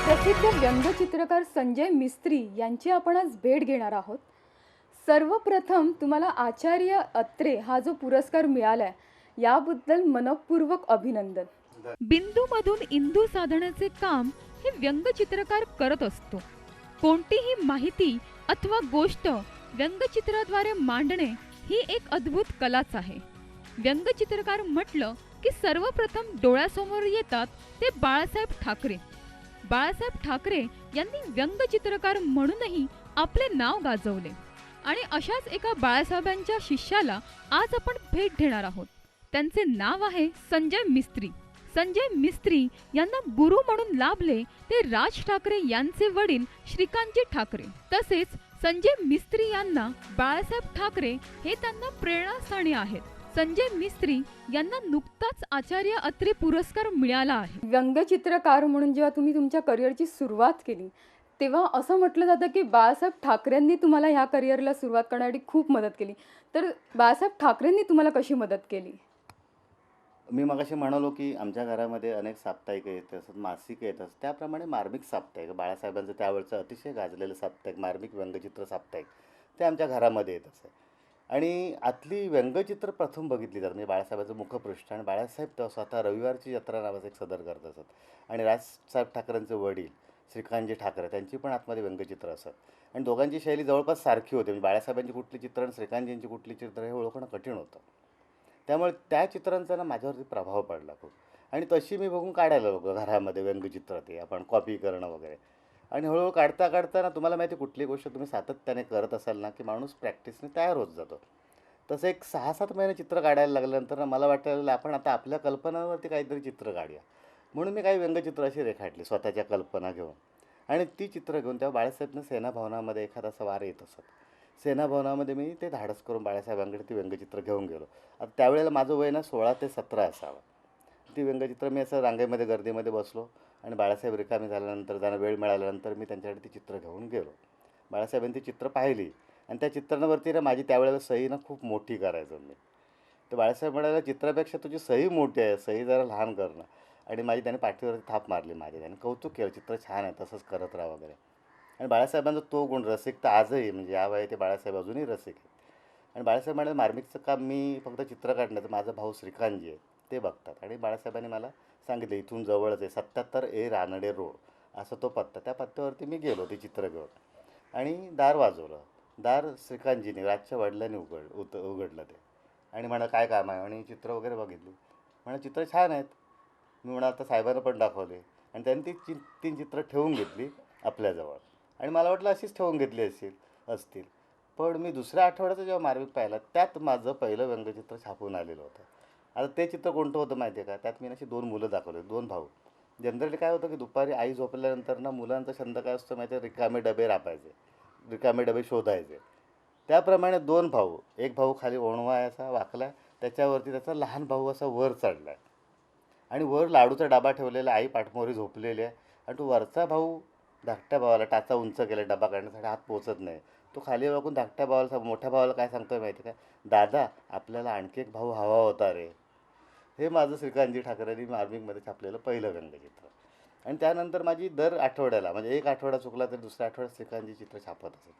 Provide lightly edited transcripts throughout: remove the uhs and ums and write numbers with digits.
प्रसिद्ध व्यंगचित्रकार संजय मिस्त्री यांची आपण आज भेट घेणार आहोत. सर्वप्रथम तुम्हाला आचार्य अत्रे हा जो पुरस्कार मिळालाय याबद्दल मनपूर्वक अभिनंदन. बिंदूमधून इंदू साधण्याचे काम हे व्यंगचित्रकार करत असतो. कोणतीही माहिती अथवा गोष्ट व्यंगचित्राद्वारे मांडणे ही एक अद्भुत कलाच आहे. व्यंगचित्रकार म्हटलं की सर्वप्रथम डोळ्यासमोर येतात ते बाळासाहेब ठाकरे. बाळासाहेब ठाकरे यांनी व्यंगचित्रकार म्हणूनही आपले नाव गाजवले आणि अशाच एका बाळासाहेबांच्या शिष्याला आज आपण भेट देणार आहोत. त्यांचे नाव आहे संजय मिस्त्री. संजय मिस्त्री यांना गुरु म्हणून लाभले ते राज ठाकरे यांचे वडील श्रीकांतजी ठाकरे. तसेच संजय मिस्त्री यांना बाळासाहेब ठाकरे हे त्यांना प्रेरणास्थानी आहेत. संजय मिस्त्री यांना नुकताच आचार्य अत्रे पुरस्कार मिळाला आहे. व्यंगचित्रकार म्हणून जेव्हा तुम्ही तुमच्या करिअरची सुरुवात केली तेव्हा असं म्हटलं जातं की बाळासाहेब ठाकरेंनी तुम्हाला ह्या करिअरला सुरुवात करण्यासाठी खूप मदत केली. तर बाळासाहेब ठाकरेंनी तुम्हाला कशी मदत केली? मी मगाशी म्हणालो की आमच्या घरामध्ये अनेक साप्ताहिक येत असत, मासिक येत असत. त्याप्रमाणे मार्मिक साप्ताहिक बाळासाहेबांचं त्यावेळचं अतिशय गाजलेलं साप्ताहिक मार्मिक व्यंगचित्र साप्ताहिक ते आमच्या घरामध्ये येत असे. आणि आतली व्यंगचित्र प्रथम बघितली जातात म्हणजे बाळासाहेबांचं मुखपृष्ठ. आणि बाळासाहेब तेव्हा स्वतः रविवारची जत्रा नावाचं एक सदर करत असत. आणि राजसाहेब ठाकरेंचे वडील श्रीकांतजी ठाकरे त्यांची पण आतमध्ये व्यंगचित्र असत. आणि दोघांची शैली जवळपास सारखी होती. म्हणजे बाळासाहेबांची कुठली चित्र आणि श्रीकांतजींची कुठली चित्र हे ओळखणं कठीण होतं. त्यामुळे त्या चित्रांचा ना माझ्यावरती प्रभाव पडला खूप. आणि तशी मी बघून काढायला लागलो घरामध्ये व्यंगचित्र ते आपण कॉपी करणं वगैरे. आणि हळूहळू काढता काढता ना तुम्हाला माहिती कुठली गोष्ट तुम्ही सातत्याने करत असाल ना की माणूस प्रॅक्टिसने तयार होत जातो. तसं एक 6-7 महिने चित्र काढायला लागल्यानंतर ना मला वाटायला लागलं आपण आता आपल्या कल्पनांवरती काहीतरी चित्र काढूया. म्हणून मी काही व्यंगचित्र अशी रेखाटली स्वतःच्या कल्पना घेऊन. आणि ती चित्र घेऊन तेव्हा बाळासाहेबनं सेनाभवनामध्ये एखादा वार येत असत. सेनाभवनामध्ये मी ते धाडस करून बाळासाहेबांकडे ती व्यंगचित्र घेऊन गेलो. आता त्यावेळेला माझं वय ना 16 ते 17 असावं. ती व्यंगचित्र मी असं रांगेमध्ये गर्दीमध्ये बसलो आणि बाळासाहेब रिकामी झाल्यानंतर त्यांना वेळ मिळाल्यानंतर मी त्यांच्याकडे ती चित्र घेऊन गेलो. बाळासाहेबांनी ती चित्र पाहिली आणि त्या चित्रांवरती ना माझी त्यावेळेला सही ना खूप मोठी करायचो मी. तर बाळासाहेब म्हणाले चित्रापेक्षा तुझी सही मोठी आहे, सही जरा लहान करणं. आणि माझी त्याने पाठीवरती थाप मारली माझी. त्याने कौतुक केलं, चित्र छान आहे तसंच करत राहा वगैरे. आणि बाळासाहेबांचा तो गुण रसिकता आजही म्हणजे या वयात ते बाळासाहेब अजूनही रसिक आहेत. आणि बाळासाहेब म्हणाले मार्मिकचं काम मी फक्त चित्र काढण्याचं माझा भाऊ श्रीकांतजी आहे ते बघतात. आणि बाळासाहेबांनी मला सांगितलं इथून जवळच आहे 77 ए रानडे रोड असं तो पत्ता. त्या पत्त्यावरती मी गेलो ते चित्र घेऊन आणि दार वाजवलं. दार श्रीकांतजीने राजच्या वडिलांनी उघडलं ते. आणि म्हणा काय काम आहे आणि चित्र वगैरे बघितली. म्हणा चित्र छान आहेत. मी म्हणा आता साहेबांना पण दाखवले आणि त्यांनी ती 3 चित्र ठेवून घेतली आपल्याजवळ. आणि मला वाटलं अशीच ठेवून घेतली असतील. पण मी दुसऱ्या आठवड्याचं जेव्हा मार्मिक पाहिला त्यात माझं पहिलं व्यंगचित्र छापून आलेलं होतं. आता ते चित्र कोणतं होतं माहिती आहे का? त्यात मी अशी 2 मुलं दाखवले, 2 भाऊ. जनरली काय होतं की दुपारी आई झोपल्यानंतर ना मुलांचा छंद काय असतो माहिती आहे, रिकामे डबे रापायचे, रिकामे डबे शोधायचे. त्याप्रमाणे 2 भाऊ, एक भाऊ खाली ओणवा आहे असा वाकला, त्याच्यावरती त्याचा लहान भाऊ असा वर चढला आहे. आणि वर लाडूचा डबा ठेवलेला, आई पाठमोरी झोपलेली आहे. आणि तो वरचा भाऊ धाकट्या भावाला टाचा उंच केला डबा काढण्यासाठी, हात पोचत नाही. तो खाली वाकून धाकट्या भावाला मोठ्या भावाला काय सांगतोय माहिती का? दादा आपल्याला आणखी एक भाऊ हवा होता रे. हे माझं श्रीकांतजी ठाकरेंनी मार्मिकमध्ये छापलेलं पहिलं व्यंगचित्र. आणि त्यानंतर माझी दर आठवड्याला म्हणजे एक आठवडा चुकला तर दुसऱ्या आठवड्यात श्रीकांतजी चित्र छापत असत.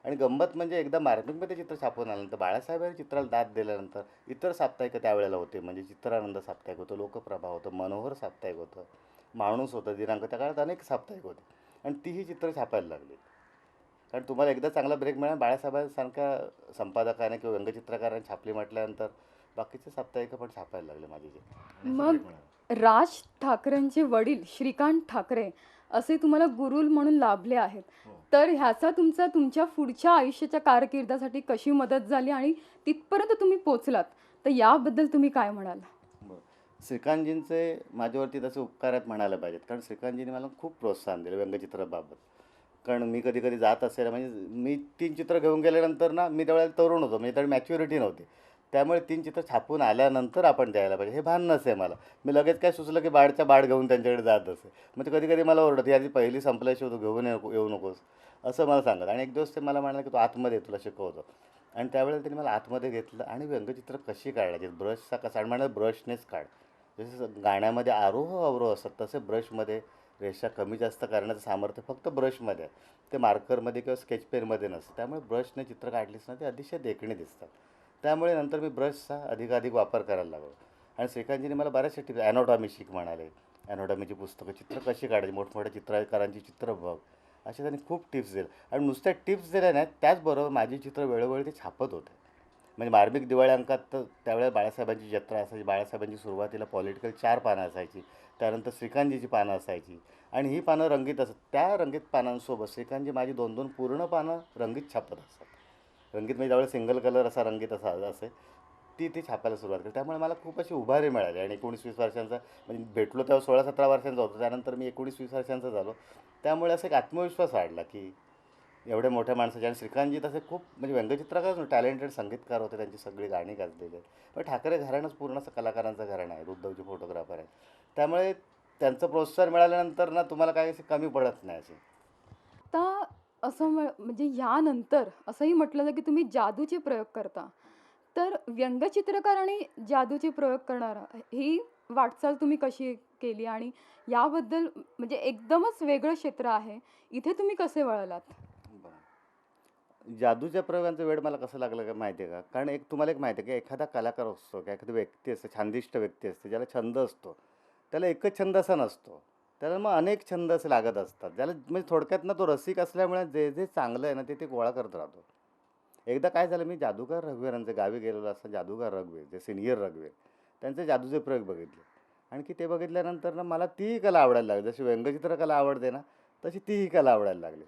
आणि गंमत म्हणजे एकदा मार्मिकमध्ये चित्र छापून आल्यानंतर बाळासाहेबांनी चित्राला दाद दिल्यानंतर इतर साप्ताहिक त्यावेळेला होते. म्हणजे चित्रानंद साप्ताहिक होतं, लोकप्रभा होतं, मनोहर साप्ताहिक होतं, माणूस होतं, दिनांक, त्या काळात अनेक साप्ताहिक होते. आणि तीही चित्र छापायला लागली. कारण तुम्हाला एकदा चांगला ब्रेक मिळाला बाळासाहेबांसारख्या संपादकाने किंवा व्यंगचित्रकाराने छापली म्हटल्यानंतर बाकीचे साप्ताहिक पण छापायला लागले माझी जे. मग राज ठाकरेंचे वडील श्रीकांत ठाकरे असे तुम्हाला गुरु म्हणून लाभले आहेत. तर ह्याचा तुमच्या पुढच्या आयुष्याच्या कारकिर्दीसाठी कशी मदत झाली आणि तिथपर्यंत तुम्ही पोचलात, तर याबद्दल तुम्ही काय म्हणाल? श्रीकांतजींचे माझ्यावरती तसे उपकार आहेत म्हणायला पाहिजेत. कारण श्रीकांतजींनी मला खूप प्रोत्साहन दिलं व्यंगचित्राबाबत. कारण मी कधी कधी जात असेल म्हणजे मी 3 चित्र घेऊन गेल्यानंतर ना मी त्यावेळेला तरुण होतो, म्हणजे त्यावेळी मॅच्युरिटी नव्हती. त्यामुळे 3 चित्र छापून आल्यानंतर आपण द्यायला पाहिजे हे भान नसे मला. मी लगेच काय सुचलं की बाड घेऊन त्यांच्याकडे जात असे. म्हणजे कधी कधी मला ओरडत याची पहिली संपल्याशिवाय तू घेऊन येऊ नकोस असं मला सांगत. आणि एक दिवस ते मला म्हणाले की तू आतमध्ये तुला शिकवतो. आणि त्यावेळेला त्यांनी मला आतमध्ये घेतलं आणि व्यंगचित्र कशी काढायची ब्रशचा कसा आणि म्हणाले ब्रशनेच काढ. जसं गाण्यामध्ये आरोह अवरोह असतात तसे ब्रशमध्ये रेषा कमी जास्त करण्याचं सामर्थ्य फक्त ब्रशमध्ये आहे. ते मार्करमध्ये किंवा स्केच पेनमध्ये नसतं. त्यामुळे ब्रशने चित्र काढलीस ना ते अतिशय देखणे दिसतात. त्यामुळे नंतर मी ब्रशचा अधिकाधिक वापर करायला लागलो. आणि श्रीकांतजींनी मला बऱ्याचशा टिप्स ॲनॉटॉमी शिक म्हणाले. ॲनॉटॉमीची पुस्तकं, चित्र कशी काढायची, मोठमोठ्या चित्रकारांची चित्र बघ, अशा त्यांनी खूप टिप्स दिल्या. आणि नुसत्या टिप्स दिल्या नाहीत, त्याचबरोबर माझी चित्र वेळोवेळी ते छापत होते. म्हणजे मार्मिक दिवाळी अंकात तर त्यावेळेला बाळासाहेबांची जत्रा असायची. बाळासाहेबांची सुरुवातीला पॉलिटिकल 4 पानं असायची. त्यानंतर श्रीकांतजीची पानं असायची आणि ही पानं रंगीत असत. त्या रंगीत पानांसोबत श्रीकांतजी माझी 2-2 पूर्ण पानं रंगीत छापत असतात. रंगीत म्हणजे त्यावेळेस सिंगल कलर असा रंगीत असा असे ती छापायला सुरुवात केली. त्यामुळे मला खूप अशी उभारी मिळाली. आणि 19-20 वर्षांचा म्हणजे भेटलो तेव्हा 16-17 वर्षांचा होतो. त्यानंतर मी 19-20 वर्षांचा झालो. त्यामुळे असा एक आत्मविश्वास वाढला की एवढ्या मोठ्या माणसाचे. आणि श्रीकांतजी तसे खूप म्हणजे व्यंगचित्रकार टॅलेंटेड संगीतकार होते. त्यांची सगळी गाणी गाजलेली आहेत. पण ठाकरे घराणंच पूर्ण असं कलाकारांचं घराणं आहे. उद्धवजी फोटोग्राफर आहेत. त्यामुळे त्यांचं प्रोत्साहन मिळाल्यानंतर ना तुम्हाला काही असे कमी पडत नाही असे. आता असं म्हणजे यानंतर असंही म्हटलं जातं की तुम्ही जादूचे प्रयोग करता. तर व्यंगचित्रकार आणि जादूचे प्रयोग करणारा ही वाटचाल तुम्ही कशी केली आणि याबद्दल म्हणजे एकदमच वेगळं क्षेत्र आहे. इथे तुम्ही कसे वळलात? जादूच्या प्रयोगांचा वेड मला कसं लागलं का माहिती आहे का? कारण एक तुम्हाला एक माहिती आहे की एखादा कलाकार असतो किंवा एखादी व्यक्ती असते, छानदिष्ट व्यक्ती असते, ज्याला छंद असतो. त्याला एकच छंद असा नसतो. त्याला मग अनेक छंद असे लागत असतात. ज्याला म्हणजे थोडक्यात ना तो रसिक असल्यामुळे जे जे चांगलं आहे ना ते गोळा करत राहतो. एकदा काय झालं, मी जादूगार रघुवीरांच्या गावी गेलेलो असता. जादूगार रघुवीर जे सिनियर रघुवीर, त्यांचे जादूचे प्रयोग बघितले. आणखी ते बघितल्यानंतर ना मला तीही कला आवडायला लागली. जशी व्यंगचित्र कला आवडते ना तशी तीही कला आवडायला लागली.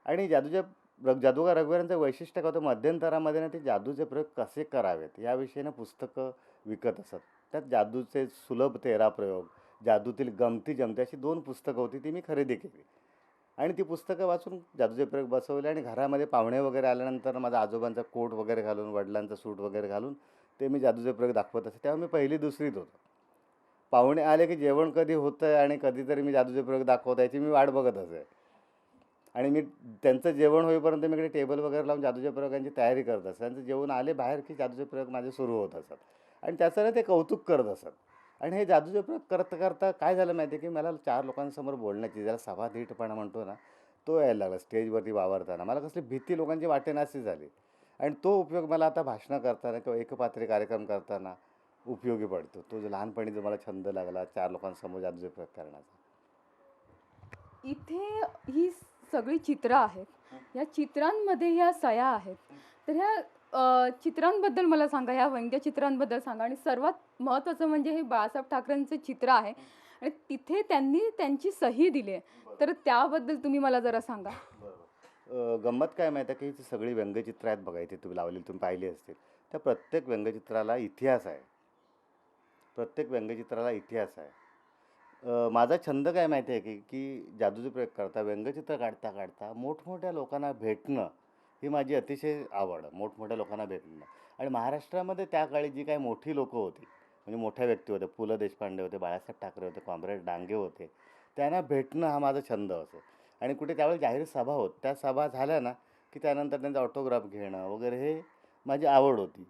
आणि जादूगार रघुवीरांचं वैशिष्ट्य काय होतं, मध्यंतरामध्ये ना ते जादूचे प्रयोग कसे करावेत याविषयी ना पुस्तकं विकत असत. त्यात जादूचे सुलभ 13 प्रयोग, जादूतील गमती जमती अशी 2 पुस्तकं होती. ती मी खरेदी केली आणि ती पुस्तकं वाचून जादूचे प्रयोग बसवले. आणि घरामध्ये पाहुणे वगैरे आल्यानंतर माझ्या आजोबांचा कोट वगैरे घालून, वडिलांचा सूट वगैरे घालून ते मी जादूचे प्रयोग दाखवत असे. तेव्हा मी 1ली-2रीत होतो. पाहुणे आले की जेवण कधी होतं आहे आणि कधीतरी मी जादूचे प्रयोग दाखवत याची मी वाट बघत असे. आणि मी त्यांचं जेवण होईपर्यंत मी इकडे टेबल वगैरे लावून जादूच्या प्रयोगांची तयारी करत असत. त्यांचं जेवण आले बाहेर की जादूचे प्रयोग माझे सुरू होत असत. आणि त्याचं ना ते कौतुक करत असत. आणि हे जादूचे प्रयोग करता करता काय झालं माहिती आहे की मला 4 लोकांसमोर बोलण्याची, ज्याला सभाधीटपणा म्हणतो ना, तो यायला लागला. स्टेजवरती वावरताना मला कसली भीती लोकांची वाटेनाशी झाली. आणि तो उपयोग मला आता भाषणं करताना किंवा एकपात्री कार्यक्रम करताना उपयोगी पडतो. तो जो लहानपणी जो मला छंद लागला 4 लोकांसमोर जादूचे प्रयोग करण्याचा. इथे ही सगळी चित्रं आहेत. या चित्रांमध्ये ह्या सया आहेत. तर ह्या चित्रांबद्दल मला सांगा, ह्या व्यंग्यचित्रांबद्दल सांगा आणि सर्वात महत्त्वाचं म्हणजे हे बाळासाहेब ठाकरेंचं चित्र आहे आणि तिथे त्यांनी त्यांची सही दिली आहे. तर त्याबद्दल तुम्ही मला जरा सांगा? गंमत काय माहीत आहे की ही सगळी व्यंगचित्र आहेत बघा, इथे तुम्ही लावलेली तुम्ही पाहिली असतील. त्या प्रत्येक व्यंगचित्राला इतिहास आहे. प्रत्येक व्यंगचित्राला इतिहास आहे. माझा छंद काय माहिती आहे की जादूचे प्रयोग करता, व्यंगचित्र काढता काढता मोठमोठ्या लोकांना भेटणं ही माझी अतिशय आवड. मोठमोठ्या लोकांना भेटणं. आणि महाराष्ट्रामध्ये त्या काळी जी काही मोठी लोकं होती, म्हणजे मोठ्या व्यक्ती होत्या, पु ल देशपांडे होते, बाळासाहेब ठाकरे होते, कॉम्रेड डांगे होते, त्यांना भेटणं हा माझा छंद असो. आणि कुठे त्यावेळी जाहीर सभा होत, त्या सभा झाल्या ना की त्यानंतर त्यांचा ऑटोग्राफ घेणं वगैरे हे माझी आवड होती.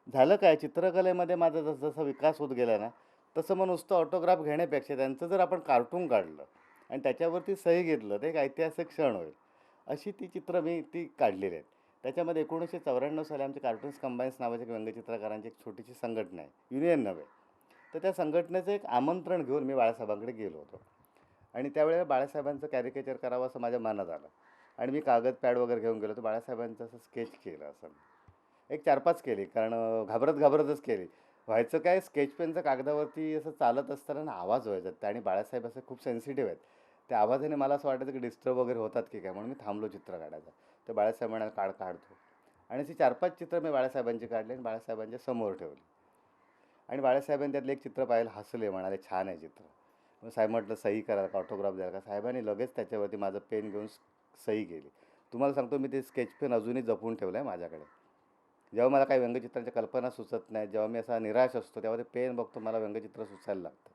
झालं काय, चित्रकलेमध्ये माझा जसजसा विकास होत गेला ना तसं मग नुसतं ऑटोग्राफ घेण्यापेक्षा त्यांचं जर आपण कार्टून काढलं आणि त्याच्यावरती सही घेतलं तर एक ऐतिहासिक क्षण होईल. अशी ती चित्र मी काढलेली आहेत. त्याच्यामध्ये 1994 साली आमचे कार्टून्स कंबाईन्स नावाच्या एक व्यंगचित्रकारांची एक छोटीशी संघटना आहे, युनियन नव्हे. तर त्या संघटनेचं एक आमंत्रण घेऊन मी बाळासाहेबांकडे गेलो होतो. आणि त्यावेळेला बाळासाहेबांचं कॅरिकेचर करावं असं माझ्या मनात आलं. आणि मी कागद पॅड वगैरे घेऊन गेलो, तर बाळासाहेबांचं असं स्केच केलं. असं एक 4-5 केली, कारण घाबरत घाबरतच केली. व्हायचं काय, स्केच पेनचं कागदावरती असं चालत असताना ना आवाज व्हायचा. आणि बाळासाहेब असे खूप सेन्सिटिव्ह आहेत. त्या आवाजाने मला असं वाटायचं की डिस्टर्ब वगैरे होतात की काय, म्हणून मी थांबलो चित्र काढायचं. तर बाळासाहेब म्हणाले काढतो. आणि अशी 4-5 चित्र मी बाळासाहेबांची काढली आणि बाळासाहेबांच्या समोर ठेवली. आणि बाळासाहेबांनी त्यातलं एक चित्र पाहिलं, हसले, म्हणाले छान आहे चित्र. मग साहेब म्हटलं सही करा का, ऑटोग्राफ द्याल का. साहेबांनी लगेच त्याच्यावरती माझं पेन घेऊन सही केली. तुम्हाला सांगतो, मी ते स्केच पेन अजूनही जपून ठेवलं आहे माझ्याकडे. जेव्हा मला काही व्यंगचित्रांच्या कल्पना सुचत नाही, जेव्हा मी असा निराश असतो, तेव्हा ते पेन बघतो, मला व्यंगचित्र सुचायला लागतं.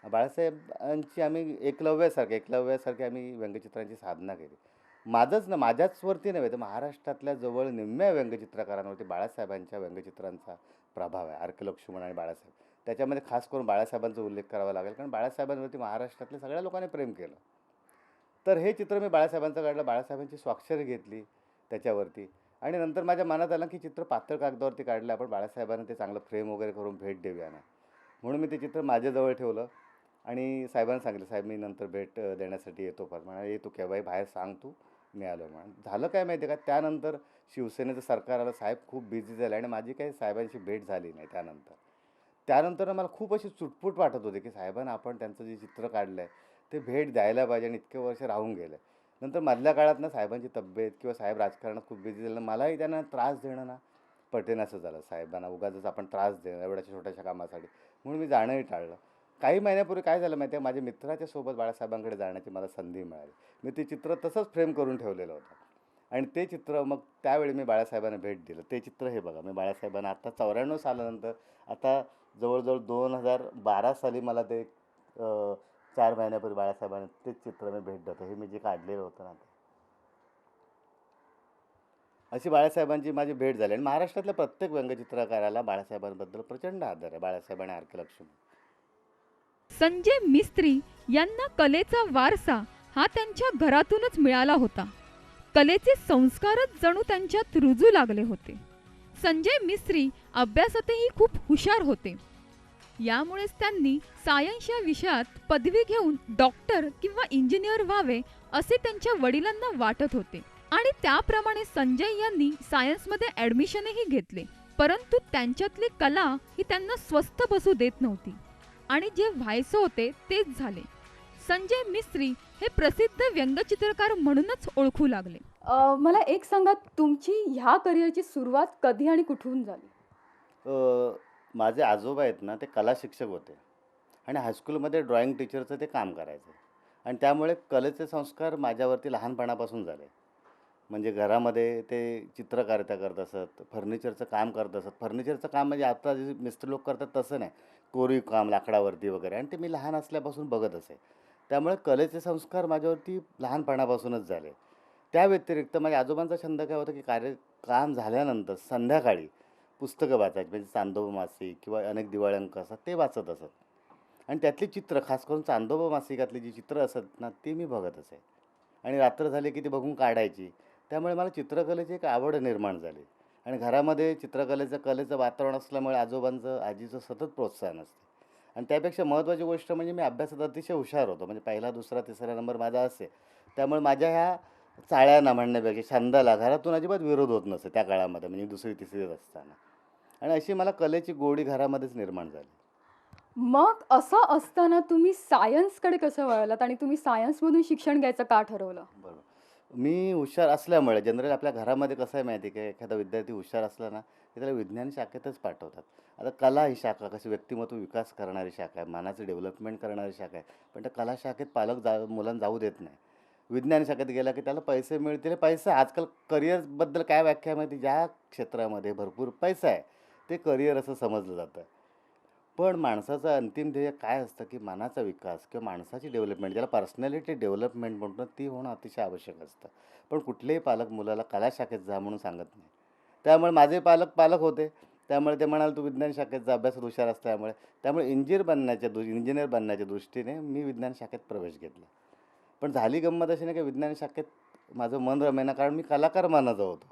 बाळासाहेबांची आम्ही एकलव्यासारखी आम्ही व्यंगचित्रांची साधना केली. माझंच ना, माझ्याचवरती नव्हे तर महाराष्ट्रातल्या जवळ निम्म्या व्यंगचित्रकारांवरती बाळासाहेबांच्या व्यंगचित्रांचा प्रभाव आहे. आर के लक्ष्मण आणि बाळासाहेब त्याच्यामध्ये खास करून बाळासाहेबांचा उल्लेख करावा लागेल, कारण बाळासाहेबांवरती महाराष्ट्रातल्या सगळ्या लोकांनी प्रेम केलं. तर हे चित्र मी बाळासाहेबांचं काढलं, बाळासाहेबांची स्वाक्षरी घेतली त्याच्यावरती आणि नंतर माझ्या मनात आलं की चित्र पातळ कागदावरती काढलं, आपण बाळासाहेबांना ते चांगलं फ्रेम वगैरे करून भेट देऊया ना. म्हणून मी ते चित्र माझ्याजवळ ठेवलं आणि साहेबांना सांगितलं, साहेब मी नंतर भेट देण्यासाठी येतो. पण म्हणाले, ये तू केव्हाही बाहेर सांग, तू मी आलो म्हणून. झालं काय माहिती आहे का, त्यानंतर शिवसेनेचं सरकार आलं, साहेब खूप बिझी झाले आणि माझी काही साहेबांशी भेट झाली नाही त्यानंतर. त्यानंतर मला खूप अशी चुटपूट वाटत होती की साहेबांना आपण त्यांचं जे चित्र काढलं आहे ते भेट द्यायला पाहिजे आणि इतके वर्ष राहून गेले. नंतर मधल्या काळात ना साहेबांची तब्येत किंवा साहेब राजकारणात खूप बिझी झालं, मलाही त्यांना त्रास देणं ना पटेनासं झालं. साहेबांना उगाचच आपण त्रास देणं एवढ्याशा छोट्याशा कामासाठी, म्हणून मी जाणंही टाळलं. काही महिन्यापूर्वी काय झालं माहिती आहे, माझ्या मित्राच्या सोबत बाळासाहेबांकडे जाण्याची मला संधी मिळाली. मी ते चित्र तसंच फ्रेम करून ठेवलेलं होतं आणि ते चित्र मग त्यावेळी मी बाळासाहेबांना भेट दिलं. ते चित्र हे बघा, मी बाळासाहेबांना आता 94 सालानंतर, आता जवळजवळ 2012 साली मला ते 4 महिन्यापूर्वी बाळासाहेबांना तेच चित्र मी भेट देतो. हे मी जे काढलेलं होतं ना ते. अशी बाळासाहेबांची माझी भेट झाली आणि महाराष्ट्रातल्या प्रत्येक व्यंगचित्रकाराला बाळासाहेबांबद्दल प्रचंड आदर आहे. बाळासाहेब आणि आर के लक्ष्मण. संजय मिस्त्री यांना कलेचा वारसा हा त्यांच्या घरातूनच मिळाला होता. कलेचे संस्कारच जणू त्यांच्यात रुजू लागले होते. संजय मिस्त्री अभ्यासातही खूप हुशार होते. यामुळेच त्यांनी सायन्स या विषयात पदवी घेऊन डॉक्टर किंवा इंजिनियर व्हावे असे त्यांच्या वडिलांना वाटत होते आणि त्याप्रमाणे संजय यांनी सायन्समध्ये ॲडमिशनही घेतले. परंतु त्यांच्यातली कला ही त्यांना स्वस्थ बसू देत नव्हती आणि जे व्हायचं होते तेच झाले. संजय मिस्त्री हे प्रसिद्ध व्यंगचित्रकार म्हणूनच ओळखू लागले. मला एक सांगा, तुमची ह्या करिअरची सुरुवात कधी आणि कुठून झाली? माझे आजोबा आहेत ना, ते कला शिक्षक होते आणि हायस्कूलमध्ये ड्रॉइंग टीचरचं ते काम करायचे आणि त्यामुळे कलेचे संस्कार माझ्यावरती लहानपणापासून झाले. म्हणजे घरामध्ये ते चित्रकारिता करत असत, फर्निचरचं काम करत असत. फर्निचरचं काम म्हणजे आता जे मिस्त्री लोक करतात तसं नाही, कोरीव काम लाकडावरती वगैरे, आणि ते मी लहान असल्यापासून बघत असे. त्यामुळे कलेचे संस्कार माझ्यावरती लहानपणापासूनच झाले. त्या व्यतिरिक्त माझ्या आजोबांचा छंद काय होता की काम झाल्यानंतर संध्याकाळी पुस्तकं वाचायची, म्हणजे चांदोबा मासिक किंवा अनेक दिवाळी अंक असतात ते वाचत असत आणि त्यातली चित्र, खास करून चांदोबा मासिकातली जी चित्र असत ना ती मी बघत असे आणि रात्र झाली की ती बघून काढायची. त्यामुळे मला चित्रकलेची एक आवड निर्माण झाली आणि घरामध्ये कलेचं वातावरण असल्यामुळे आजोबांचं आजीचं सतत प्रोत्साहन असते. आणि त्यापेक्षा महत्त्वाची गोष्ट म्हणजे मी अभ्यासात अतिशय हुशार होतो, म्हणजे पहिला दुसरा तिसरा नंबर माझा असे. त्यामुळे माझ्या ह्या चाळ्यांना म्हणण्यापेक्षा छंदाला घरातून अजिबात विरोध होत नसे त्या काळामध्ये, म्हणजे दुसरी तिसरीत असताना. आणि अशी मला कलेची गोडी घरामध्येच निर्माण झाली. मग असं असताना तुम्ही सायन्सकडे कसं वळलात आणि तुम्ही सायन्समधून शिक्षण घ्यायचं का ठरवलं? बरोबर. मी हुशार असल्यामुळे जनरली आपल्या घरामध्ये कसं आहे माहिती आहे का, एखादा विद्यार्थी हुशार असला ना की त्याला विज्ञान शाखेतच पाठवतात. आता कला ही शाखा कशी व्यक्तिमत्व विकास करणारी शाखा आहे, मानाचं डेव्हलपमेंट करणारी शाखा आहे, पण त्या कला शाखेत मुलांना जाऊ देत नाही. विज्ञान शाखेत गेला की त्याला पैसे मिळतील. पैसा आजकाल करिअरबद्दल काय व्याख्या आहे माहिती, ज्या क्षेत्रामध्ये भरपूर पैसा आहे ते करिअर असं समजलं जातं. पण माणसाचं अंतिम ध्येय काय असतं की मनाचा विकास किंवा माणसाची डेव्हलपमेंट, ज्याला पर्सनॅलिटी डेव्हलपमेंट म्हणतो, ती होणं अतिशय आवश्यक असतं. पण कुठलेही पालक मुलाला कला शाखेत जा म्हणून सांगत नाही. त्यामुळे माझे पालक होते, त्यामुळे ते म्हणाले तू विज्ञान शाखेत जा, अभ्यासात हुशार असल्यामुळे. त्यामुळे इंजिनियर बनण्याच्या दृष्टीने मी विज्ञान शाखेत प्रवेश घेतला. पण झाली गंमत अशी नाही की विज्ञान शाखेत माझं मन रमेना, कारण मी कलाकार मनाचा होतो.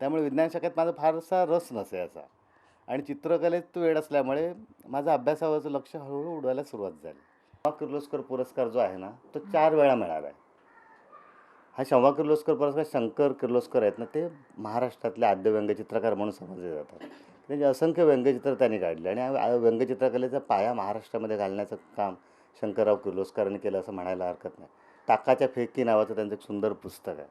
त्यामुळे विज्ञान शाखेत माझा फारसा रस नसायचा आणि चित्रकलेत वेड असल्यामुळे माझं अभ्यासावरचं लक्ष हळूहळू उडवायला सुरुवात झाली. शंभा किर्लोस्कर पुरस्कार जो आहे ना तो 4 वेळा मिळाला आहे. हा शंभा किर्लोस्कर पुरस्कार शंकर किर्लोस्कर आहेत ना, ते महाराष्ट्रातले आद्य व्यंगचित्रकार म्हणून समजले जातात. त्यांचे असंख्य व्यंगचित्र त्यांनी काढले आणि व्यंगचित्रकलेचा पाया महाराष्ट्रामध्ये घालण्याचं काम शंकरराव किर्लोस्करांनी केलं असं म्हणायला हरकत नाही. टाकाच्या फेकी नावाचं त्यांचं एक सुंदर पुस्तक आहे.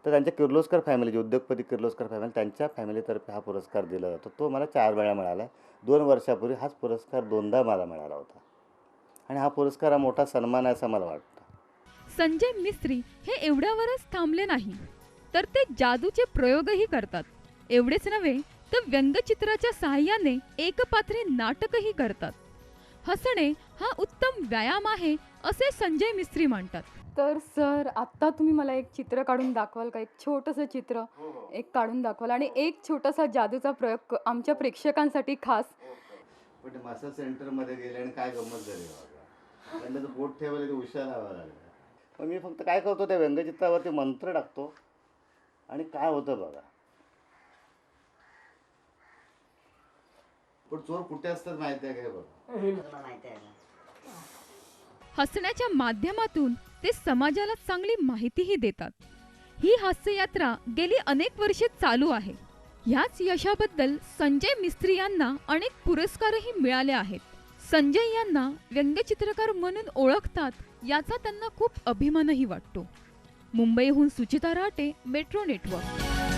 तर त्यांच्या किर्लोस्कर फॅमिली, जी उद्योगपती किर्लोस्कर फॅमिली, त्यांच्या फॅमिलीतर्फे हा पुरस्कार दिला जातो. तो मला 4 वेळा मिळाला आहे. 2 वर्षापूर्वी हाच पुरस्कार 2दा मला मिळाला होता आणि हा पुरस्कार हा मोठा सन्मान आहे असं मला वाटतं. संजय मिस्त्री हे एवढ्यावरच थांबले नाही, तर ते जादूचे प्रयोगही करतात. एवढेच नव्हे तर व्यंगचित्राच्या सहाय्याने एकपात्री नाटकही करतात. हसणे हा उत्तम व्यायाम आहे असे संजय मिस्त्री म्हणतात. तर सर, आत्ता तुम्ही मला एक चित्र काढून दाखवाल का? एक छोटंसं चित्र एक काढून दाखवाल आणि एक छोटासा जादूचा प्रयोग आमच्या प्रेक्षकांसाठी खास. पण ते मासा सेंटरमध्ये गेले आणि काय गंमत झाली बाबा, त्यांना तर बोट ठेवायला ते उशा लावायला लागला. मग मी फक्त काय करतो, त्या व्यंगचित्रावरती मंत्र टाकतो आणि काय होतं बघा. पण चोर कुठे असतात माहिती आहे काय बघा. हसण्याच्या माध्यमातून ते समाजाला चांगली माहितीही देतात. ही हास्ययात्रा गेली अनेक वर्षे चालू आहे. ह्याच यशाबद्दल संजय मिस्त्री यांना अनेक पुरस्कारही मिळाले आहेत. संजय यांना व्यंगचित्रकार म्हणून ओळखतात याचा त्यांना खूप अभिमानही वाटतो. मुंबईहून सुचिता राटे, मेट्रो नेटवर्क.